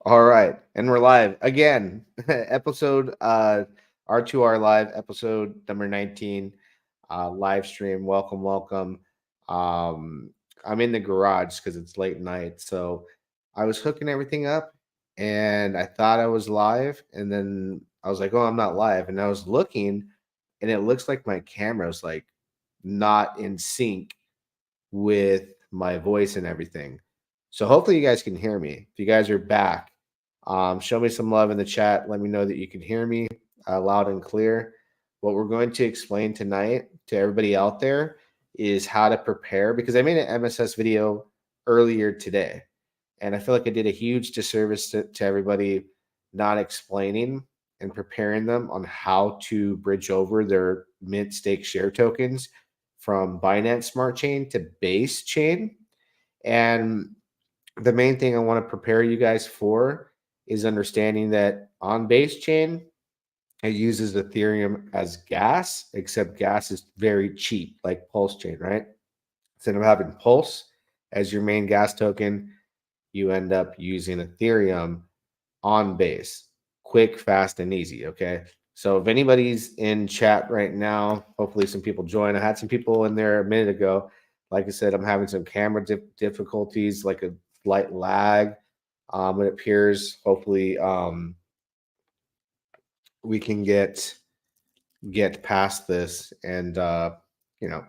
All right, and we're live again. Episode R2R live episode number 19. Live stream. Welcome, welcome. Um, I'm in the garage because it's late night, so I was hooking everything up, and I thought I was live, and then I was like, "Oh, I'm not live," and I was looking, and it looks like my camera's like not in sync with my voice and everything. So hopefully you guys can hear me. If you guys are back, show me some love in the chat. Let me know that you can hear me loud and clear. What we're going to explain tonight to everybody out there is how to prepare, because I made an MSS video earlier today, and I feel like I did a huge disservice to everybody not explaining and preparing them on how to bridge over their mint stake share tokens from Binance Smart Chain to Base Chain. And the main thing I want to prepare you guys for is understanding that on Base Chain, it uses Ethereum as gas, except gas is very cheap, like Pulse Chain, right? Instead of having Pulse as your main gas token, you end up using Ethereum on Base. Quick, fast, and easy. Okay. So if anybody's in chat right now, hopefully some people join. I had some people in there a minute ago. Like I said, I'm having some camera difficulties, like a slight lag. It appears. Hopefully, we can get past this and you know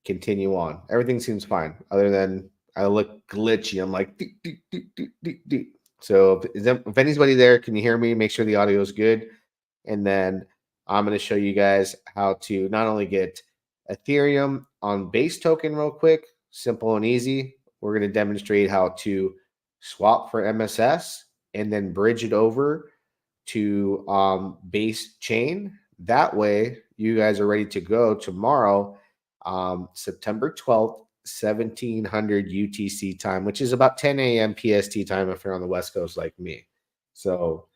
continue on. Everything seems fine, other than I look glitchy. I'm like, "Dee, dee, dee, dee, dee, dee." So if anybody there, can you hear me? Make sure the audio is good. And then I'm going to show you guys how to not only get Ethereum on Base token real quick, simple and easy. We're going to demonstrate how to swap for MSS and then bridge it over to Base chain. That way, you guys are ready to go tomorrow, September 12th, 1700 UTC time, which is about 10 a.m. PST time if you're on the West Coast like me. So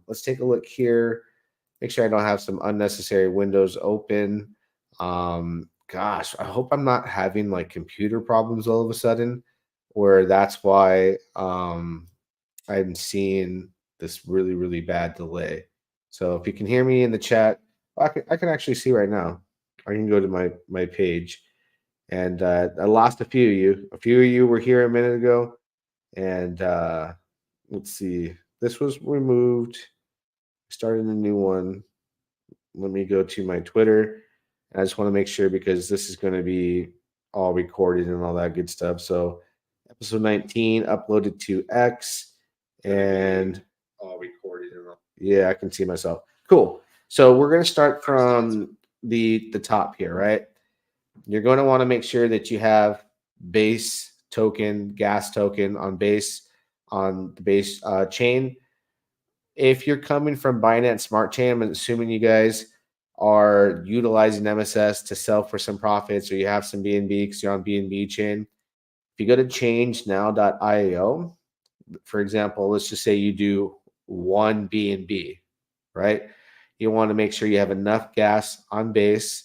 let's take a look here. Make sure I don't have some unnecessary windows open. Gosh, I hope I'm not having like computer problems all of a sudden, where that's why I'm seeing this really, really bad delay. So if you can hear me in the chat, I can actually see right now. I can go to my page, and I lost a few of you. A few of you were here a minute ago, and let's see. This was removed. Started a new one. Let me go to my Twitter. I just want to make sure, because this is going to be all recorded and all that good stuff. So episode 19 uploaded to X, and all recorded and all. Yeah, I can see myself. Cool. So we're going to start from the top here, right? You're going to want to make sure that you have Base token, gas token on the Base chain. If you're coming from Binance Smart Chain, I'm assuming you guys are utilizing MSS to sell for some profits, or you have some BNB because you're on BNB chain. If you go to changenow.io, for example, let's just say you do one BNB, right? You want to make sure you have enough gas on Base,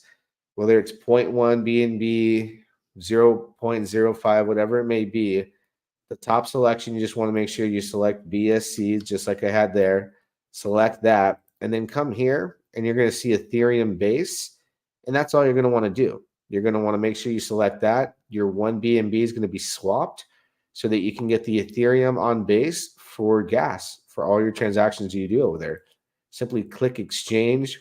whether it's 0.1 BNB, 0.05, whatever it may be. The top selection, you just want to make sure you select BSC, just like I had there. Select that, and then come here, and you're going to see Ethereum Base, and that's all you're going to want to do. You're going to want to make sure you select that. Your one BNB is going to be swapped so that you can get the Ethereum on Base for gas for all your transactions you do over there. Simply click exchange.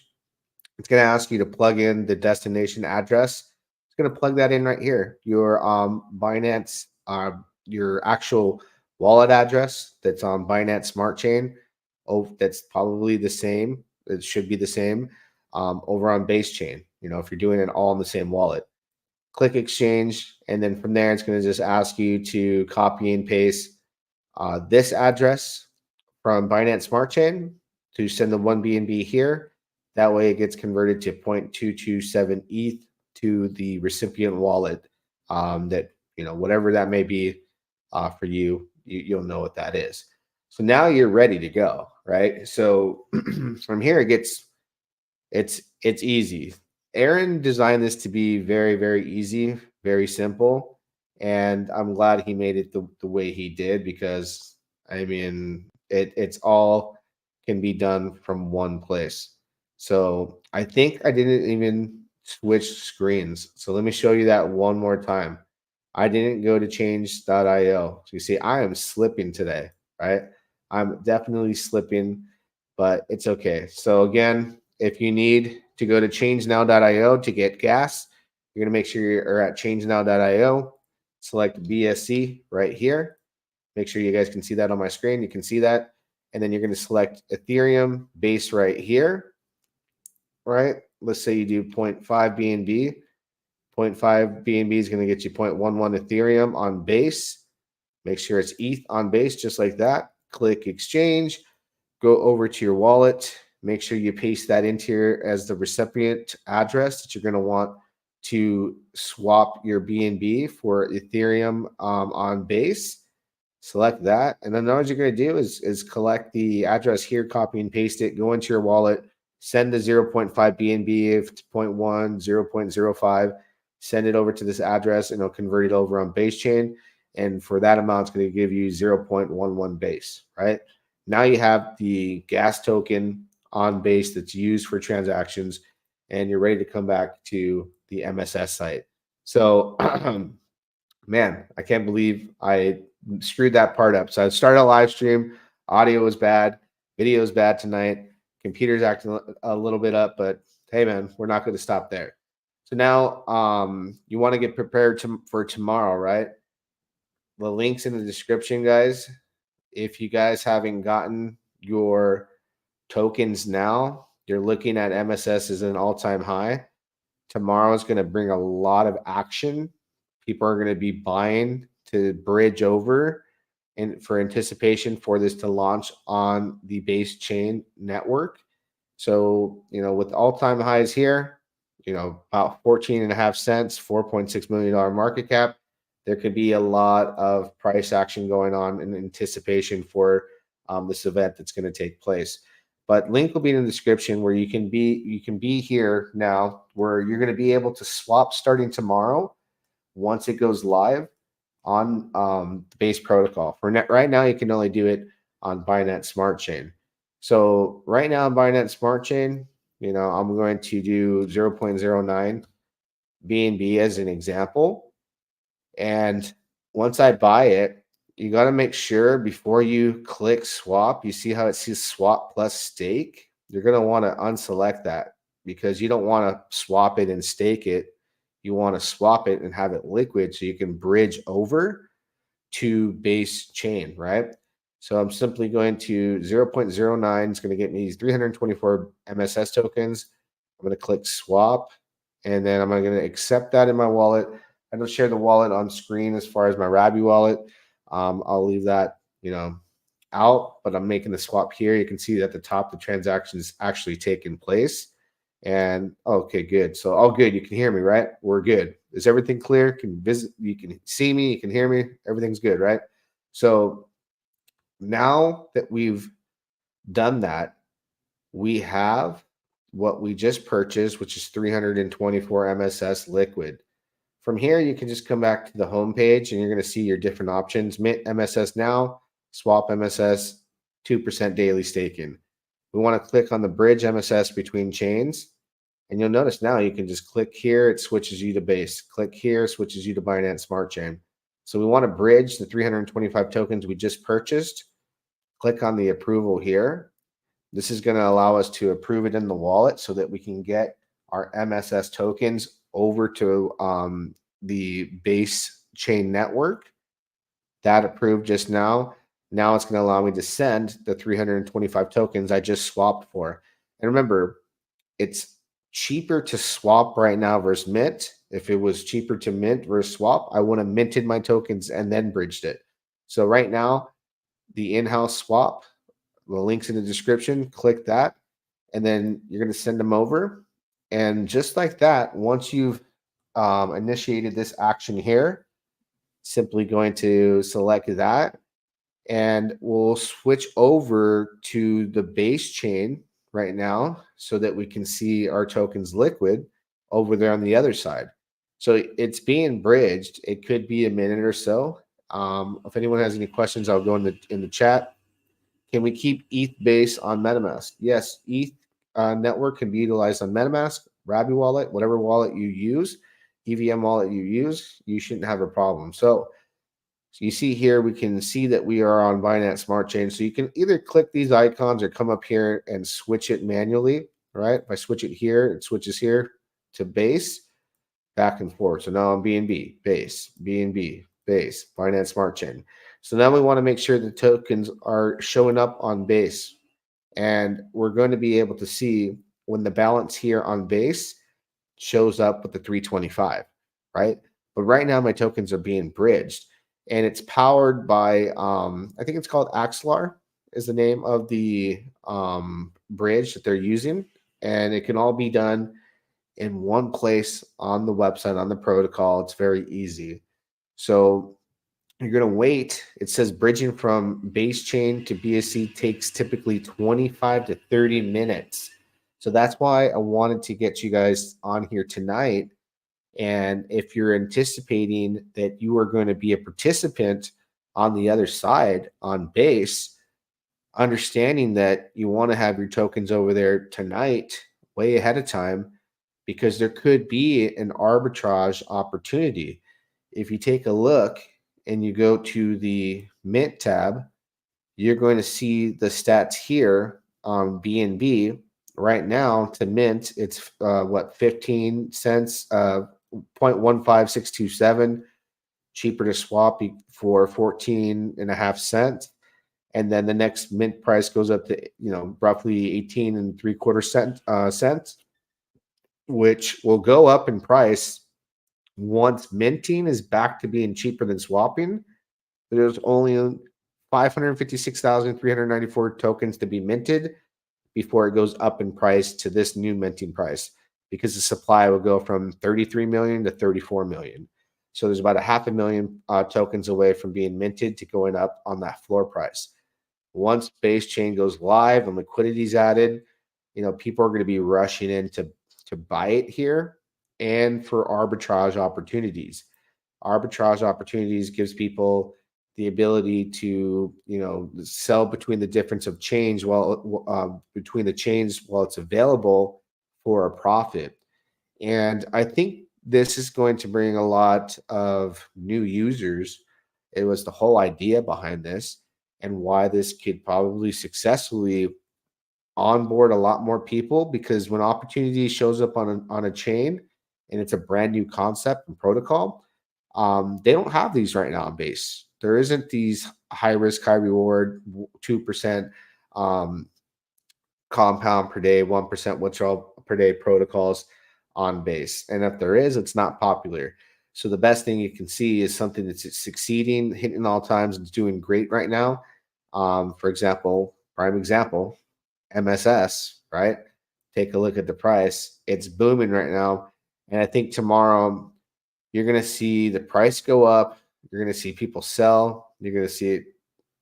It's going to ask you to plug in the destination address. It's going to plug that in right here. Your Binance, your actual wallet address that's on Binance Smart Chain. Oh, that's probably the same. It should be the same over on Base Chain. If you're doing it all in the same wallet, click exchange, and then from there, it's going to just ask you to copy and paste this address from Binance Smart Chain to send the one BNB here. That way, it gets converted to 0.227 ETH to the recipient wallet. That whatever that may be for you, you'll know what that is. So now you're ready to go, right? So from here, it's easy. Aaron designed this to be very, very easy, very simple, And I'm glad he made it the way he did, because I mean it's all can be done from one place. So I think I didn't even switch screens. So let me show you that one more time. I didn't go to change.io. So you see, I am slipping today, right? I'm definitely slipping, but it's okay. So again, if you need to go to changenow.io to get gas, you're going to make sure you're at changenow.io. Select BSC right here. Make sure you guys can see that on my screen. You can see that. And then you're going to select Ethereum base right here, right? Let's say you do 0.5 BNB. 0.5 BNB is going to get you 0.11 Ethereum on base. Make sure it's ETH on base, just like that. Click exchange. Go over to your wallet. Make sure you paste that into here as the recipient address that you're going to want to swap your BNB for Ethereum on base. Select that, and then all you're going to do is collect the address here, copy and paste it, go into your wallet, send the 0.5 BNB, if it's 0.1, 0.05, send it over to this address, and it'll convert it over on base chain. And for that amount, it's going to give you 0.11 base, right? Now you have the gas token on base that's used for transactions, and you're ready to come back to the MSS site. So man, I can't believe I screwed that part up. So I started a live stream. Audio was bad. Video is bad tonight. Computer's acting a little bit up, but hey, man, we're not going to stop there. So now you want to get prepared for tomorrow, right? The link's in the description, guys. If you guys haven't gotten your tokens now, you're looking at MSS as an all-time high. Tomorrow is going to bring a lot of action. People are going to be buying to bridge over and for anticipation for this to launch on the base chain network. So, with all-time highs here, about 14.5 cents, $4.6 million market cap, there could be a lot of price action going on in anticipation for this event that's going to take place. But link will be in the description where you can be here now, where you're going to be able to swap starting tomorrow once it goes live on the base protocol. Right now, you can only do it on Binance Smart Chain. So right now on Binance Smart Chain, I'm going to do 0.09 BNB as an example. And once I buy it, you got to make sure before you click swap, you see how it says swap plus stake. You're going to want to unselect that, because you don't want to swap it and stake it. You want to swap it and have it liquid so you can bridge over to base chain, right? So I'm simply going to 0.09. It's going to get me these 324 MSS tokens. I'm going to click swap, and then I'm going to accept that in my wallet. I don't share the wallet on screen as far as my Rabby wallet. I'll leave that, out, but I'm making the swap here. You can see at the top, the transaction is actually taking place. And okay, good. So all good. You can hear me, right? We're good. Is everything clear? You can see me, you can hear me. Everything's good, right? So now that we've done that, we have what we just purchased, which is 324 MSS liquid. From here, you can just come back to the home page and you're going to see your different options. Mint MSS now, swap MSS, 2% daily staking. We want to click on the bridge MSS between chains. And you'll notice now you can just click here, it switches you to base. Click here, switches you to Binance Smart Chain. So we want to bridge the 325 tokens we just purchased. Click on the approval here. This is going to allow us to approve it in the wallet so that we can get our MSS tokens over to the base chain network. That approved just now. Now it's going to allow me to send the 325 tokens I just swapped for. And remember, it's cheaper to swap right now versus mint. If it was cheaper to mint versus swap, I would have minted my tokens and then bridged it. So right now, the in-house swap, the link's in the description, click that, and then you're going to send them over. And just like that, once you've initiated this action here, simply going to select that, and we'll switch over to the base chain right now so that we can see our tokens liquid over there on the other side. So it's being bridged. It could be a minute or so. If anyone has any questions, I'll go in the chat. Can we keep ETH base on MetaMask? Yes, ETH network can be utilized on MetaMask, Rabby wallet, whatever wallet you use, EVM wallet you use, you shouldn't have a problem. So you see here, we can see that we are on Binance Smart Chain. So you can either click these icons or come up here and switch it manually, right? If I switch it here, it switches here to base, back and forth. So now I'm BNB, base, BNB, base, Binance Smart Chain. So now we want to make sure the tokens are showing up on base. And we're going to be able to see when the balance here on base shows up with the 325, right? But right now my tokens are being bridged, and it's powered by I think it's called Axelar is the name of the bridge that they're using, and it can all be done in one place on the website, on the protocol. It's very easy. So you're going to wait. It says bridging from base chain to BSC takes typically 25 to 30 minutes. So that's why I wanted to get you guys on here tonight. And if you're anticipating that you are going to be a participant on the other side on base, understanding that you want to have your tokens over there tonight, way ahead of time, because there could be an arbitrage opportunity. If you take a look and you go to the mint tab, you're going to see the stats here on BNB. Right now to mint, it's what, 15 cents, 0.15627, cheaper to swap for 14.5 cents. And then the next mint price goes up to, roughly 18.75 cents, which will go up in price once minting is back to being cheaper than swapping. There's only 556,394 tokens to be minted before it goes up in price to this new minting price, because the supply will go from 33 million to 34 million. So there's about 500,000 tokens away from being minted to going up on that floor price. Once base chain goes live and liquidity is added, people are going to be rushing in to buy it here, and for arbitrage opportunities. Arbitrage opportunities gives people the ability to, sell between the difference of change between the chains while it's available for a profit. And I think this is going to bring a lot of new users. It was the whole idea behind this, and why this could probably successfully onboard a lot more people, because when opportunity shows up on a chain and it's a brand new concept and protocol, they don't have these right now on base. There isn't these high risk, high reward, 2% compound per day, 1% withdrawal per day protocols on base. And if there is, it's not popular. So the best thing you can see is something that's succeeding, hitting all times, and doing great right now. For example, prime example, MSS, right? Take a look at the price. It's booming right now. And I think tomorrow you're going to see the price go up. You're going to see people sell. You're going to see it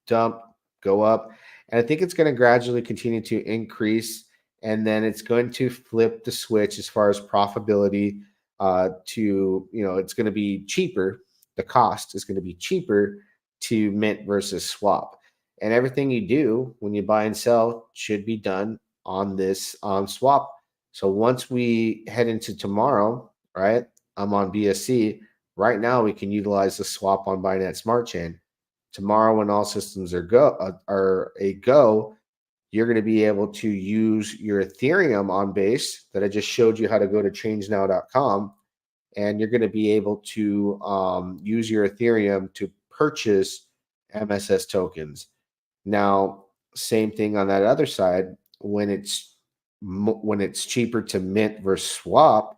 dump, go up. And I think it's going to gradually continue to increase. And then it's going to flip the switch as far as profitability to, it's going to be cheaper. The cost is going to be cheaper to mint versus swap. And everything you do when you buy and sell should be done on this swap. So once we head into tomorrow, right, I'm on BSC. Right now, we can utilize the swap on Binance Smart Chain. Tomorrow, when all systems are a go, you're going to be able to use your Ethereum on base that I just showed you how to go to changenow.com, and you're going to be able to use your Ethereum to purchase MSS tokens. Now, same thing on that other side. When it's cheaper to mint versus swap,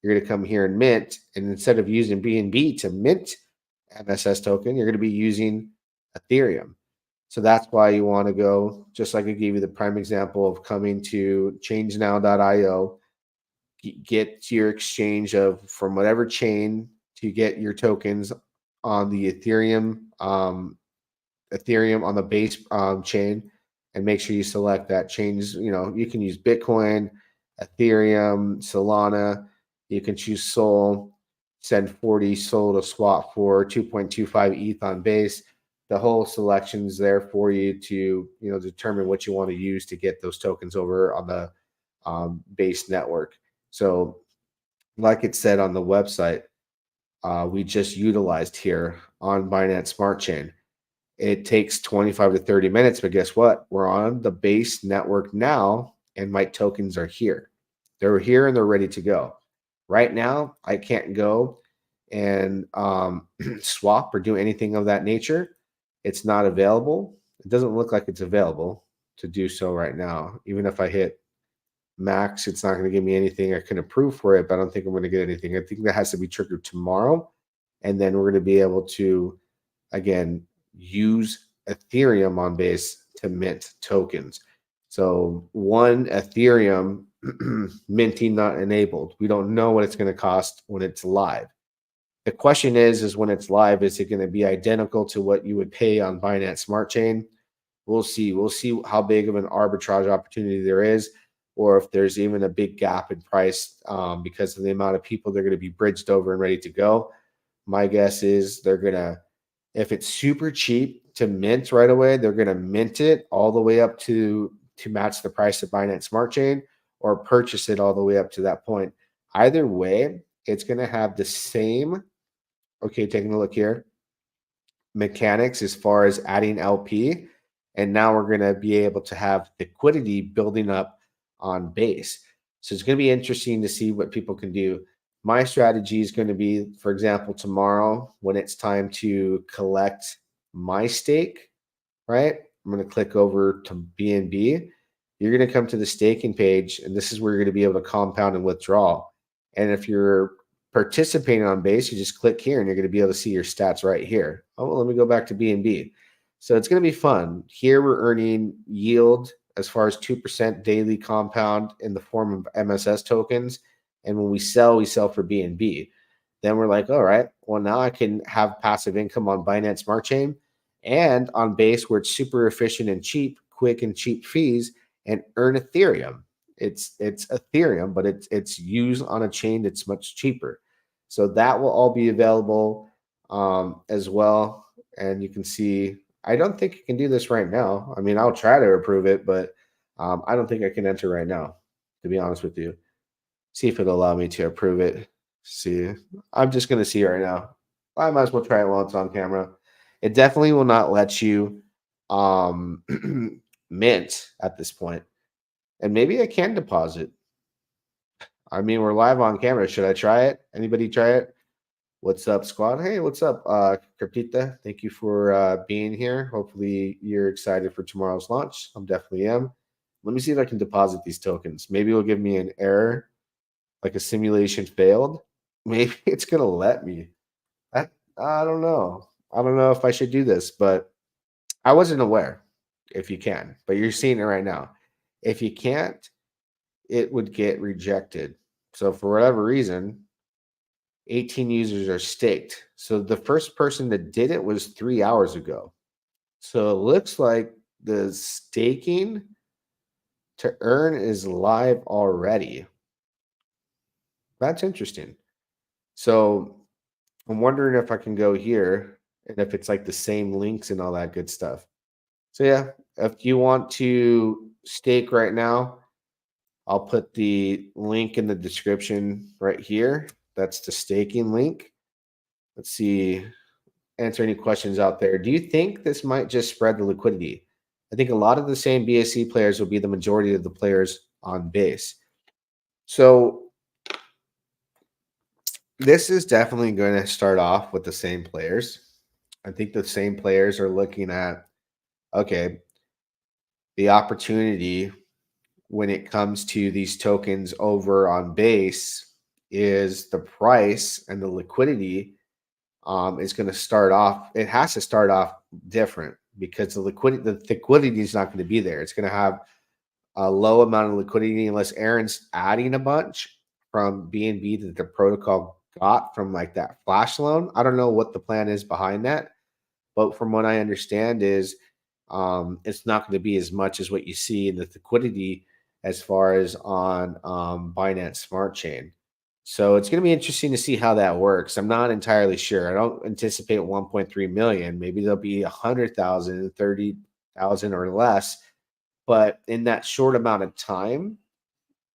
you're going to come here and mint, and instead of using BNB to mint MSS token, you're going to be using Ethereum. So that's why you want to go, just like I gave you the prime example of coming to changenow.io, get your exchange from whatever chain to get your tokens on the Ethereum on the base chain, and make sure you select that chains. You can use Bitcoin, Ethereum, Solana. You can choose Sol. send 40, sold a swap for 2.25 ETH on base. The whole selection's there for you to determine what you want to use to get those tokens over on the base network. So, like it said on the website, we just utilized here on Binance Smart Chain. It takes 25 to 30 minutes, but guess what? We're on the base network now, and my tokens are here. They're here and they're ready to go. Right now, I can't go and swap or do anything of that nature. It's not available. It doesn't look like it's available to do so right now. Even if I hit max, it's not going to give me anything I can approve for it, but I don't think I'm going to get anything. I think that has to be triggered tomorrow. And then we're going to be able to, again, use Ethereum on base to mint tokens. So one Ethereum minting not enabled. We don't know what it's going to cost when it's live. The question is when it's live, is it going to be identical to what you would pay on Binance Smart Chain? We'll see. We'll see how big of an arbitrage opportunity there is, or if there's even a big gap in price because of the amount of people they're going to be bridged over and ready to go. My guess is they're going to, if it's super cheap to mint right away, they're going to mint it all the way up to match the price of Binance Smart Chain, or purchase it all the way up to that point. Either way, it's going to have the same, okay, taking a look here, mechanics as far as adding LP. And now we're going to be able to have liquidity building up on base. So it's going to be interesting to see what people can do. My strategy is going to be, for example, tomorrow when it's time to collect my stake, right? I'm going to click over to BNB. You're going to come to the staking page, and this is where you're going to be able to compound and withdraw. And if you're participating on base, you just click here and you're going to be able to see your stats right here. Oh, well, let me go back to BNB. So it's going to be fun. Here we're earning yield as far as 2% daily compound in the form of MSS tokens. And when we sell for BNB. Then we're like, all right, well, now I can have passive income on Binance Smart Chain and on base where it's super efficient and cheap, quick and cheap fees, and earn Ethereum. It's Ethereum, but it's used on a chain that's much cheaper. So that will all be available as well. And you can see, I don't think you can do this right now. I mean, I'll try to approve it, but I don't think I can enter right now, to be honest with you. See if it'll allow me to approve it. See, I'm just going to see right now. I might as well try it while it's on camera. It definitely will not let you mint at this point. And maybe I can deposit. I mean, we're live on camera. Should I try it? Anybody try it? What's up, squad? Hey, what's up, Kriptita? Thank you for being here. Hopefully you're excited for tomorrow's launch. I definitely am. Let me see if I can deposit these tokens. Maybe it'll give me an error, like a simulation failed. Maybe it's going to let me. I don't know. I don't know if I should do this, but I wasn't aware if you can. But you're seeing it right now. If you can't, it would get rejected. So for whatever reason, 18 users are staked. So the first person that did it was 3 hours ago. So it looks like the staking to earn is live already. That's interesting. So I'm wondering if I can go here and if it's like the same links and all that good stuff. So yeah, if you want to stake right now, I'll put the link in the description right here. That's the staking link. Let's see, answer any questions out there. Do you think this might just spread the liquidity? I think a lot of the same BSC players will be the majority of the players on base. So this is definitely going to start off with the same players. I think the same players are looking at, okay, the opportunity when it comes to these tokens over on base is the price and the liquidity is going to start off. It has to start off different because the liquidity is not going to be there. It's going to have a low amount of liquidity unless Aaron's adding a bunch from BNB that the protocol got from like that flash loan. I don't know what the plan is behind that, but from what I understand is it's not going to be as much as what you see in the liquidity as far as on Binance Smart Chain. So it's going to be interesting to see how that works. I'm not entirely sure. I don't anticipate 1.3 million. Maybe there'll be 100,000, 30,000 or less. But in that short amount of time,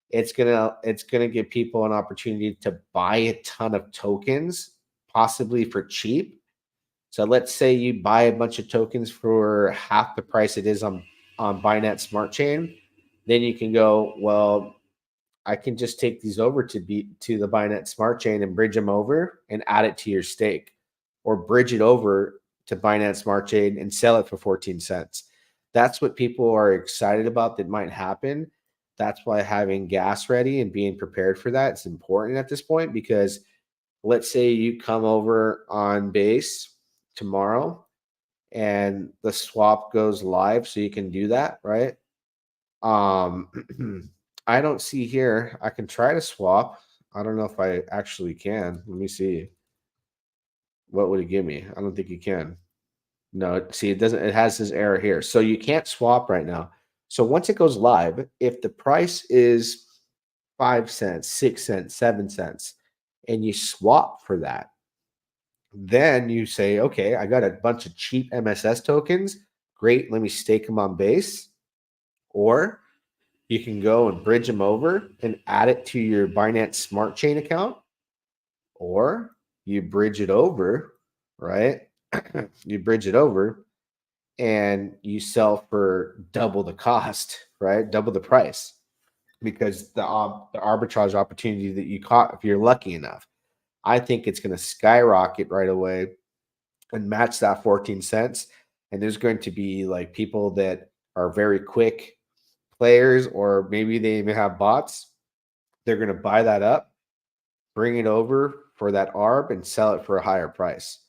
it's gonna give people an opportunity to buy a ton of tokens, possibly for cheap. So let's say you buy a bunch of tokens for half the price it is on Binance Smart Chain. Then you can go, well, I can just take these over to the Binance Smart Chain and bridge them over and add it to your stake, or bridge it over to Binance Smart Chain and sell it for 14 cents. That's what people are excited about that might happen. That's why having gas ready and being prepared for that is important at this point, because let's say you come over on base tomorrow and the swap goes live, so you can do that, right? Um, I don't see here. I can try to swap. I don't know if I actually can. Let me see. What would it give me? I don't think you can. No, see, it doesn't. It has this error here. So you can't swap right now. So once it goes live, if the price is 5 cents, 6 cents, 7 cents, and you swap for that, then you say, okay, I got a bunch of cheap MSS tokens. Great. Let me stake them on base. Or you can go and bridge them over and add it to your Binance Smart Chain account, or you bridge it over, right? You bridge it over and you sell for double the cost, right? Double the price, because the arbitrage opportunity that you caught, if you're lucky enough, I think it's going to skyrocket right away and match that 14 cents. And there's going to be like people that are very quick players, or maybe they even have bots. They're going to buy that up, bring it over for that ARB, and sell it for a higher price.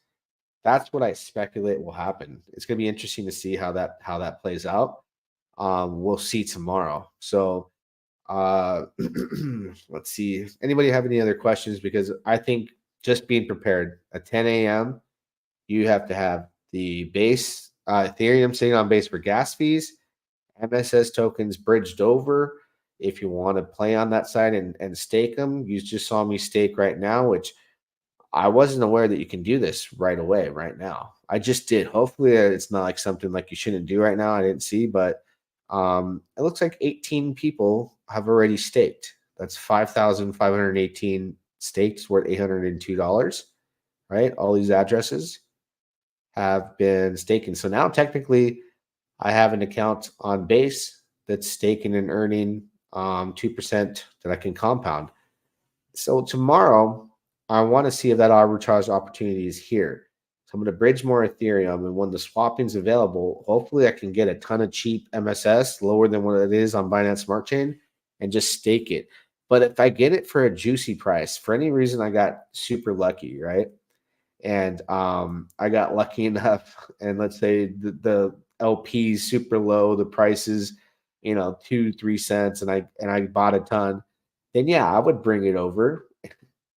That's what I speculate will happen. It's going to be interesting to see how that plays out. We'll see tomorrow. So let's see. Anybody have any other questions? Because I think just being prepared at 10 a.m., you have to have the base Ethereum sitting on base for gas fees, MSS tokens bridged over. If you want to play on that side and stake them, you just saw me stake right now, which I wasn't aware that you can do this right away, right now. I just did. Hopefully, it's not like something like you shouldn't do right now. I didn't see, but it looks like 18 people have already staked. That's 5,518 stakes worth $802, right? All these addresses have been staking. So now technically, I have an account on base that's staking and earning 2% that I can compound. So tomorrow, I want to see if that arbitrage opportunity is here. So I'm going to bridge more Ethereum, and when the swapping's available, hopefully I can get a ton of cheap MSS, lower than what it is on Binance Smart Chain, and just stake it. But if I get it for a juicy price, for any reason I got super lucky, right? And I got lucky enough, and let's say the LP is super low, the price is 2-3 cents, and I bought a ton, then yeah, I would bring it over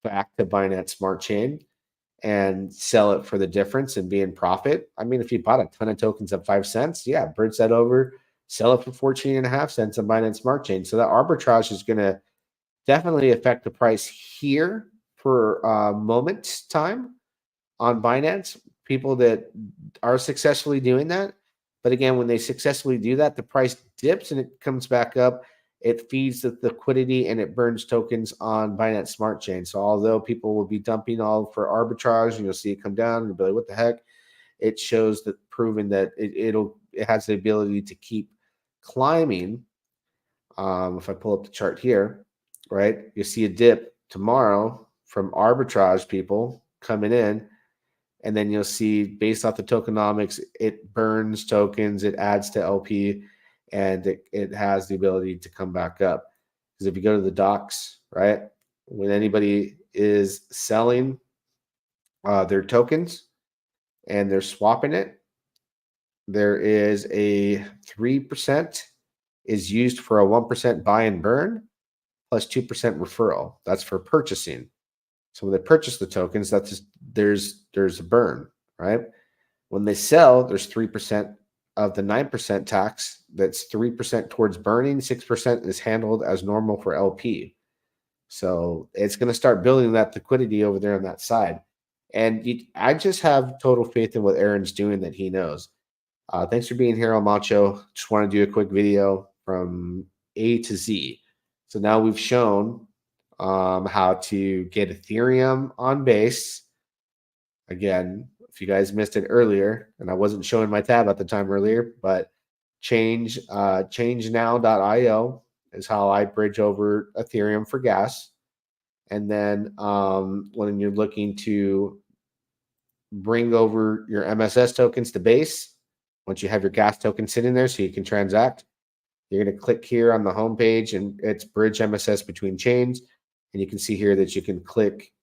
back to Binance Smart Chain and sell it for the difference and be in profit. I mean, if you bought a ton of tokens at 5 cents, yeah, bridge that over, sell it for 14.5 cents on Binance Smart Chain. So that arbitrage is going to definitely affect the price here for a moment's time on Binance, people that are successfully doing that. But again, when they successfully do that, the price dips and it comes back up. It feeds the liquidity and it burns tokens on Binance Smart Chain. So although people will be dumping all for arbitrage, and you'll see it come down and be like, what the heck? It shows that proven that it has the ability to keep climbing. If I pull up the chart here, right, you see a dip tomorrow from arbitrage people coming in. And then you'll see, based off the tokenomics, it burns tokens, it adds to LP, and it has the ability to come back up. Because if you go to the docs, right, when anybody is selling their tokens and they're swapping it, there is a 3% is used for a 1% buy and burn plus 2% referral. That's for purchasing. So when they purchase the tokens, that's just, there's a burn, right? When they sell, there's 3% of the 9% tax. That's 3% towards burning. 6% is handled as normal for LP. So it's going to start building that liquidity over there on that side. And I just have total faith in what Aaron's doing, that he knows. Thanks for being here, El Macho. Just want to do a quick video from A to Z. So now we've shown how to get Ethereum on base. Again, if you guys missed it earlier, and I wasn't showing my tab at the time earlier, but changenow.io is how I bridge over Ethereum for gas. And then when you're looking to bring over your MSS tokens to base, once you have your gas token sitting there so you can transact, you're going to click here on the home page, and it's bridge MSS between chains. And you can see here that you can click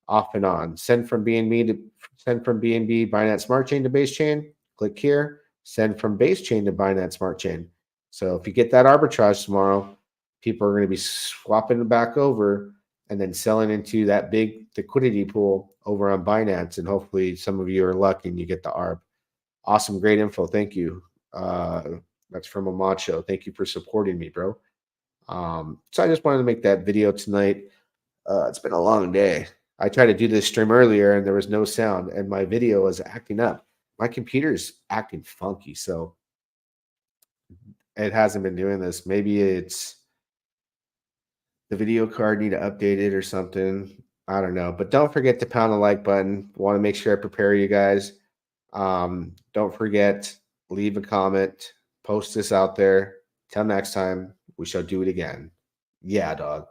off and on. Send from BNB Binance Smart Chain to base chain. Click here. Send from base chain to Binance Smart Chain. So if you get that arbitrage tomorrow, people are going to be swapping back over and then selling into that big liquidity pool over on Binance. And hopefully some of you are lucky and you get the ARB. Awesome, great info. Thank you. That's from a Macho. Thank you for supporting me, bro. So I just wanted to make that video tonight. It's been a long day. I tried to do this stream earlier and there was no sound and my video was acting up. My computer's acting funky, so it hasn't been doing this. Maybe it's the video card need to update it or something. I don't know. But don't forget to pound the like button. Want to make sure I prepare you guys. Don't forget, leave a comment, post this out there. Till next time, we shall do it again. Yeah, dog.